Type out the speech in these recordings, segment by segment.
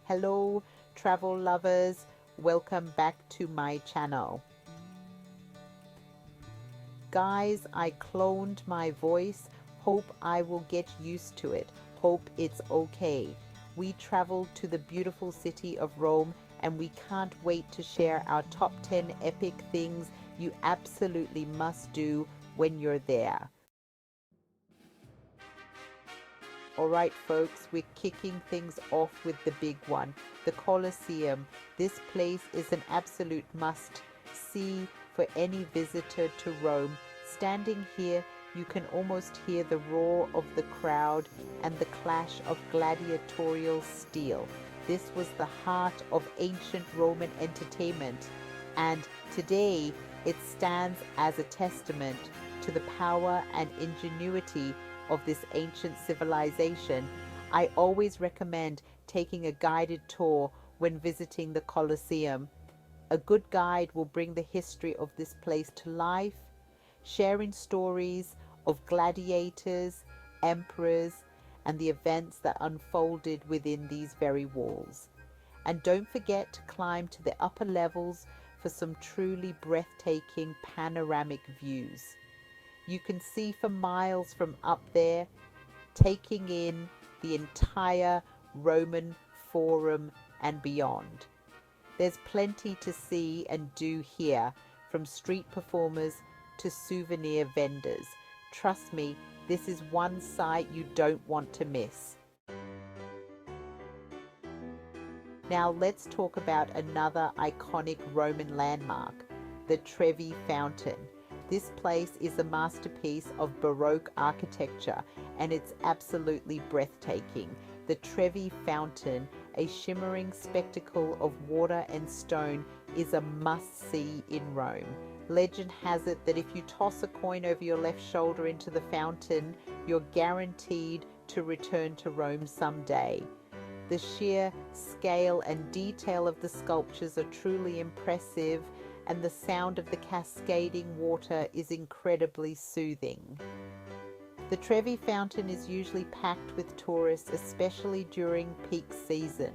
Hello, travel lovers. Welcome back to my channel. Guys, I cloned my voice. Hope I will get used to it. Hope it's okay. We traveled to the beautiful city of Rome and we can't wait to share our top 10 epic things you absolutely must do when you're there. Alright folks, we're kicking things off with the big one, the Coliseum. This place is an absolute must-see for any visitor to Rome. Standing here, you can almost hear the roar of the crowd and the clash of gladiatorial steel. This was the heart of ancient Roman entertainment, and today it stands as a testament to the power and ingenuity of this ancient civilization. I always recommend taking a guided tour when visiting the Coliseum. A good guide will bring the history of this place to life, sharing stories of gladiators, emperors, and the events that unfolded within these very walls. And don't forget to climb to the upper levels for some truly breathtaking panoramic views. You can see for miles from up there, taking in the entire Roman Forum and beyond. There's plenty to see and do here, from street performers to souvenir vendors. Trust me, this is one sight you don't want to miss. Now let's talk about another iconic Roman landmark, the Trevi Fountain. This place is a masterpiece of Baroque architecture and it's absolutely breathtaking. The Trevi Fountain, a shimmering spectacle of water and stone, is a must-see in Rome. Legend has it that if you toss a coin over your left shoulder into the fountain, you're guaranteed to return to Rome someday. The sheer scale and detail of the sculptures are truly impressive, and the sound of the cascading water is incredibly soothing. The Trevi Fountain is usually packed with tourists, especially during peak season.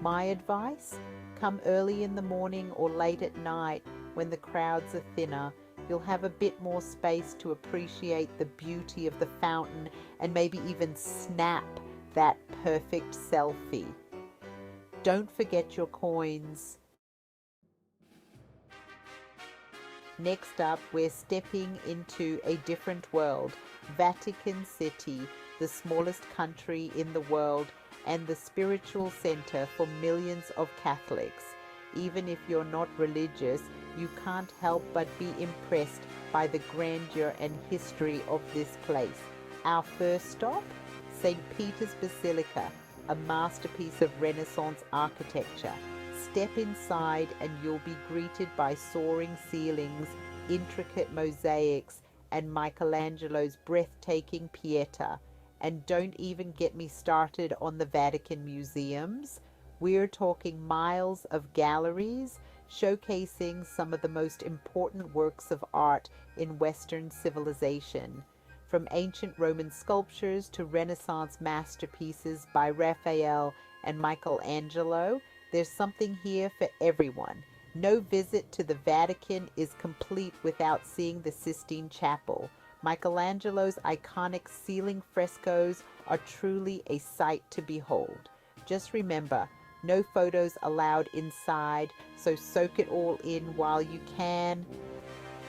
My advice? Come early in the morning or late at night when the crowds are thinner. You'll have a bit more space to appreciate the beauty of the fountain and maybe even snap that perfect selfie. Don't forget your coins. Next up, we're stepping into a different world, Vatican City, the smallest country in the world and the spiritual center for millions of Catholics. Even if you're not religious, you can't help but be impressed by the grandeur and history of this place. Our first stop, St. Peter's Basilica, a masterpiece of Renaissance architecture. Step inside and you'll be greeted by soaring ceilings, intricate mosaics, and Michelangelo's breathtaking Pieta. And don't even get me started on the Vatican museums. We're talking miles of galleries showcasing some of the most important works of art in Western civilization. From ancient Roman sculptures to Renaissance masterpieces by Raphael and Michelangelo, there's something here for everyone. No visit to the Vatican is complete without seeing the Sistine Chapel. Michelangelo's iconic ceiling frescoes are truly a sight to behold. Just remember, no photos allowed inside, so soak it all in while you can.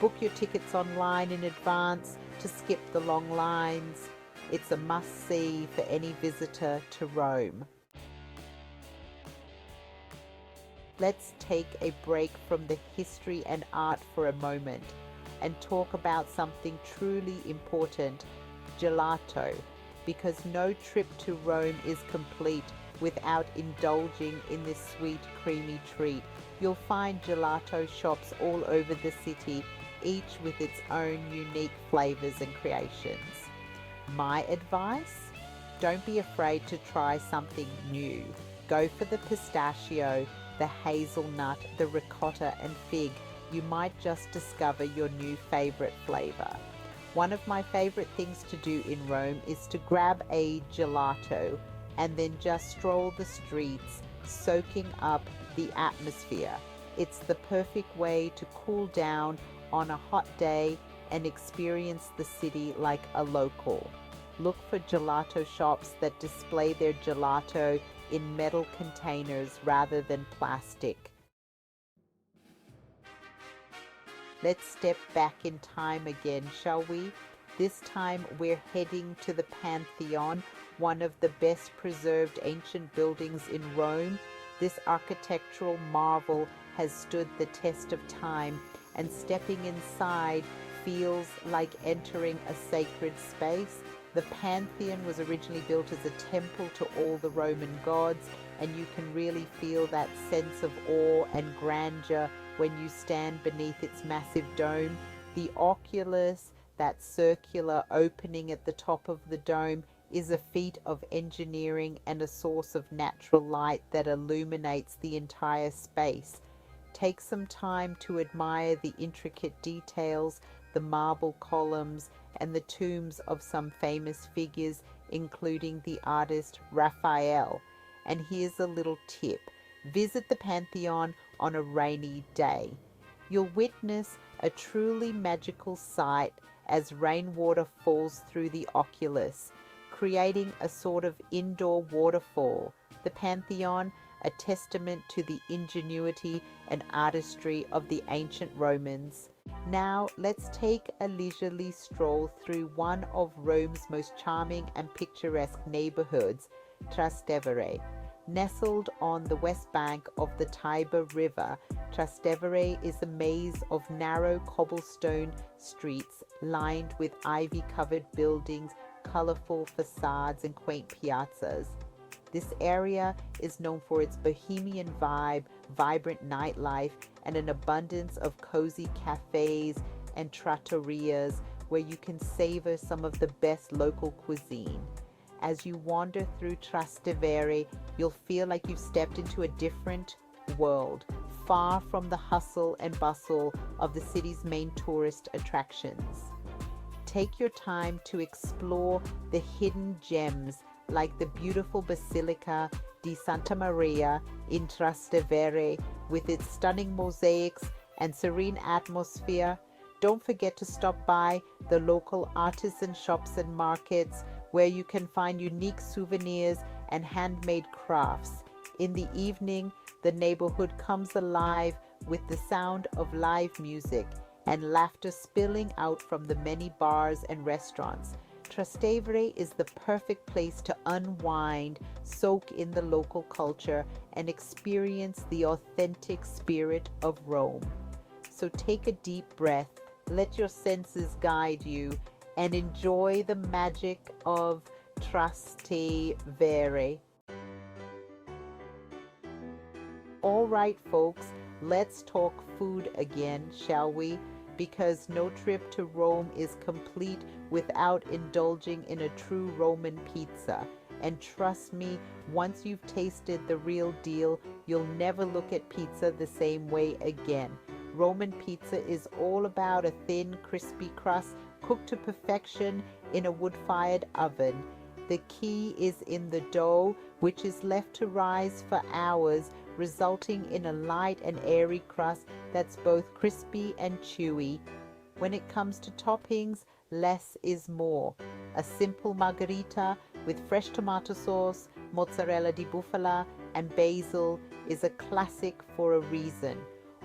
Book your tickets online in advance to skip the long lines. It's a must-see for any visitor to Rome. Let's take a break from the history and art for a moment and talk about something truly important, gelato, because no trip to Rome is complete without indulging in this sweet, creamy treat. You'll find gelato shops all over the city, each with its own unique flavors and creations. My advice? Don't be afraid to try something new. Go for the pistachio, the hazelnut, the ricotta and fig. You might just discover your new favorite flavor. One of my favorite things to do in Rome is to grab a gelato and then just stroll the streets, soaking up the atmosphere. It's the perfect way to cool down on a hot day and experience the city like a local. Look for gelato shops that display their gelato in metal containers rather than plastic. Let's step back in time again, shall we? This time we're heading to the Pantheon, one of the best preserved ancient buildings in Rome. This architectural marvel has stood the test of time, and stepping inside feels like entering a sacred space. The Pantheon was originally built as a temple to all the Roman gods, and you can really feel that sense of awe and grandeur when you stand beneath its massive dome. The oculus, that circular opening at the top of the dome, is a feat of engineering and a source of natural light that illuminates the entire space. Take some time to admire the intricate details, the marble columns, and the tombs of some famous figures, including the artist Raphael. And here's a little tip: visit the Pantheon on a rainy day. You'll witness a truly magical sight as rainwater falls through the oculus, creating a sort of indoor waterfall. The Pantheon, a testament to the ingenuity and artistry of the ancient Romans. Now let's take a leisurely stroll through one of Rome's most charming and picturesque neighborhoods, Trastevere. Nestled on the west bank of the Tiber River, Trastevere is a maze of narrow cobblestone streets lined with ivy-covered buildings, colorful facades, and quaint piazzas. This area is known for its bohemian vibe, vibrant nightlife, and an abundance of cozy cafes and trattorias where you can savor some of the best local cuisine. As you wander through Trastevere, you'll feel like you've stepped into a different world, far from the hustle and bustle of the city's main tourist attractions. Take your time to explore the hidden gems like the beautiful Basilica di Santa Maria in Trastevere with its stunning mosaics and serene atmosphere. Don't forget to stop by the local artisan shops and markets where you can find unique souvenirs and handmade crafts. In the evening, the neighborhood comes alive with the sound of live music and laughter spilling out from the many bars and restaurants. Trastevere is the perfect place to unwind, soak in the local culture, and experience the authentic spirit of Rome. So take a deep breath, let your senses guide you, and enjoy the magic of Trastevere. All right, folks, let's talk food again, shall we? Because no trip to Rome is complete without indulging in a true Roman pizza. And trust me, once you've tasted the real deal, you'll never look at pizza the same way again. Roman pizza is all about a thin, crispy crust cooked to perfection in a wood-fired oven. The key is in the dough, which is left to rise for hours, resulting in a light and airy crust that's both crispy and chewy. When it comes to toppings, less is more. A simple margherita with fresh tomato sauce, mozzarella di bufala, and basil is a classic for a reason.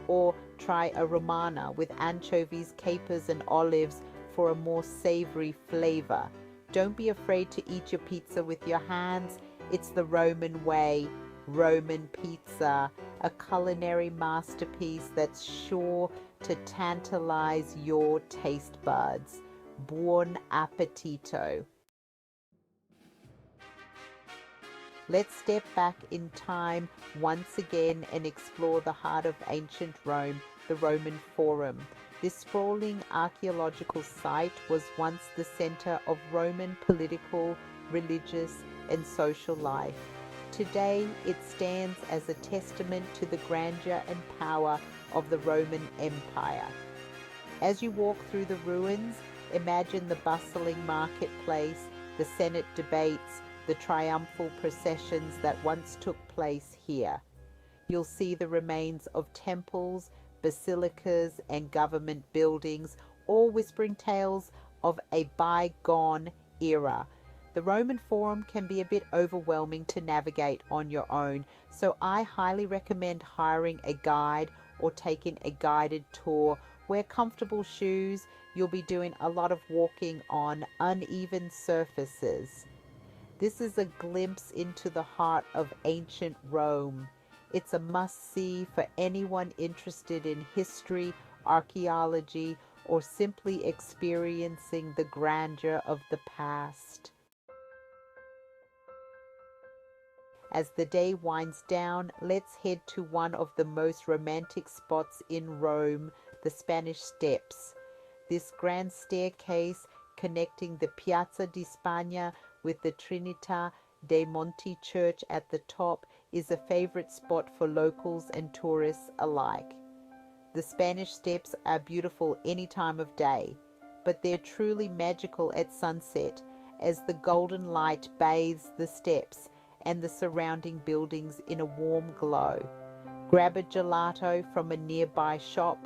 Or try a romana with anchovies, capers, and olives for a more savory flavor. Don't be afraid to eat your pizza with your hands. It's the Roman way. Roman pizza, a culinary masterpiece that's sure to tantalize your taste buds. Buon appetito. Let's step back in time once again and explore the heart of ancient Rome, the Roman Forum. This sprawling archaeological site was once the center of Roman political, religious, and social life. Today, it stands as a testament to the grandeur and power of the Roman Empire. As you walk through the ruins, imagine the bustling marketplace, the Senate debates, the the triumphal processions that once took place here. You'll see the remains of temples, basilicas, and government buildings, all whispering tales of a bygone era. The Roman Forum can be a bit overwhelming to navigate on your own, so I highly recommend hiring a guide or taking a guided tour. Wear comfortable shoes. You'll be doing a lot of walking on uneven surfaces. This is a glimpse into the heart of ancient Rome. It's a must-see for anyone interested in history, archaeology, or simply experiencing the grandeur of the past. As the day winds down, let's head to one of the most romantic spots in Rome, the Spanish Steps. This grand staircase connecting the Piazza di Spagna with the Trinità dei Monti church at the top is a favorite spot for locals and tourists alike. The Spanish Steps are beautiful any time of day, but they're truly magical at sunset as the golden light bathes the steps and the surrounding buildings in a warm glow. Grab a gelato from a nearby shop,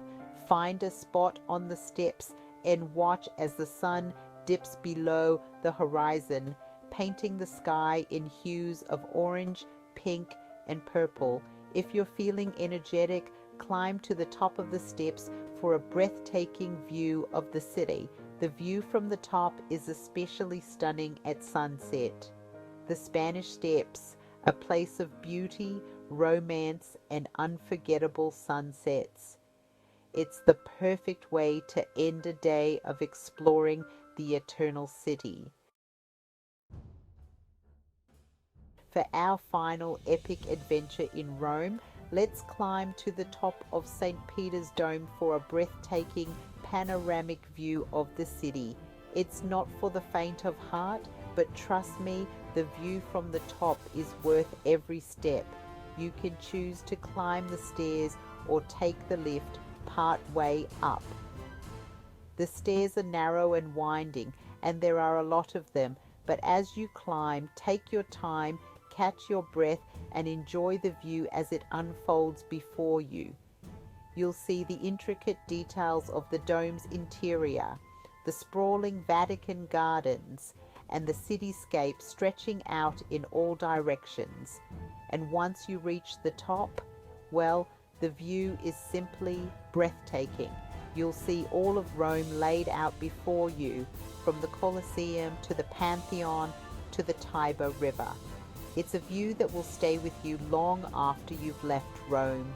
find a spot on the steps, and watch as the sun dips below the horizon, painting the sky in hues of orange, pink, and purple. If you're feeling energetic, climb to the top of the steps for a breathtaking view of the city. The view from the top is especially stunning at sunset. The Spanish Steps, a place of beauty, romance, and unforgettable sunsets. It's the perfect way to end a day of exploring the Eternal City. For our final epic adventure in Rome, let's climb to the top of St. Peter's Dome for a breathtaking panoramic view of the city. It's not for the faint of heart, but trust me, the view from the top is worth every step. You can choose to climb the stairs or take the lift part way up. The stairs are narrow and winding, and there are a lot of them, but as you climb, take your time, catch your breath, and enjoy the view as it unfolds before you. You'll see the intricate details of the dome's interior, the sprawling Vatican gardens, and the cityscape stretching out in all directions. And once you reach the top, well, the view is simply breathtaking. You'll see all of Rome laid out before you, from the Coliseum to the Pantheon to the Tiber River. It's a view that will stay with you long after you've left Rome.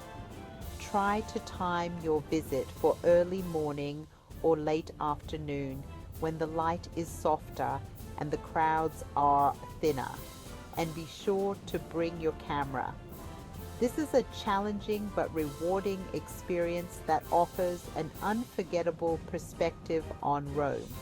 Try to time your visit for early morning or late afternoon when the light is softer and the crowds are thinner. And be sure to bring your camera. This is a challenging but rewarding experience that offers an unforgettable perspective on Rome.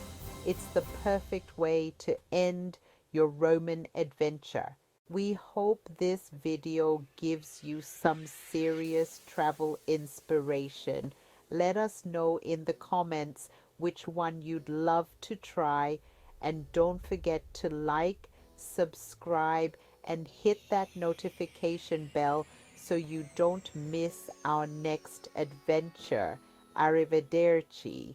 It's the perfect way to end your Roman adventure. We hope this video gives you some serious travel inspiration. Let us know in the comments which one you'd love to try, and don't forget to like, subscribe, and hit that notification bell so you don't miss our next adventure. Arrivederci.